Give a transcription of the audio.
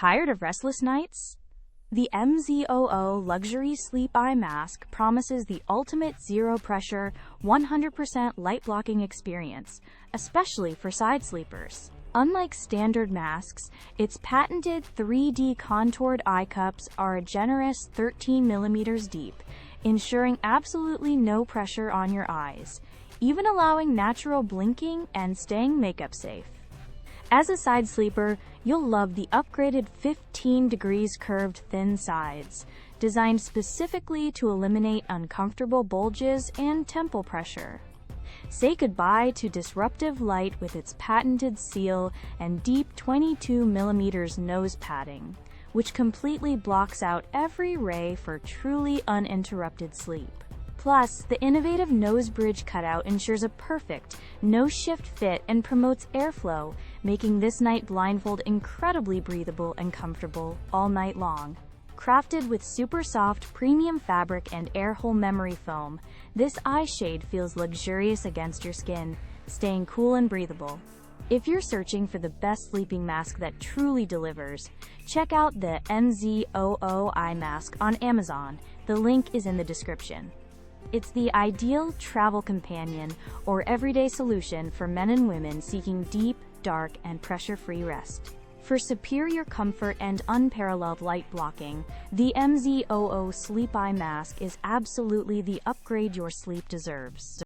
Tired of restless nights? The Mzoo Luxury Sleep Eye Mask promises the ultimate zero-pressure, 100% light-blocking experience, especially for side sleepers. Unlike standard masks, its patented 3D contoured eye cups are a generous 13 millimeters deep, ensuring absolutely no pressure on your eyes, even allowing natural blinking and staying makeup safe. As a side sleeper, you'll love the upgraded 15 degrees curved thin sides, designed specifically to eliminate uncomfortable bulges and temple pressure. Say goodbye to disruptive light with its patented seal and deep 22 millimeters nose padding, which completely blocks out every ray for truly uninterrupted sleep. Plus, the innovative nose bridge cutout ensures a perfect, no-shift fit and promotes airflow, making this night blindfold incredibly breathable and comfortable all night long. Crafted with super soft premium fabric and air hole memory foam, this eye shade feels luxurious against your skin, staying cool and breathable. If you're searching for the best sleeping mask that truly delivers, check out the Mzoo eye mask on Amazon. The link is in the description. It's the ideal travel companion or everyday solution for men and women seeking deep, dark, and pressure-free rest. For superior comfort and unparalleled light blocking, the Mzoo Sleep Eye Mask is absolutely the upgrade your sleep deserves.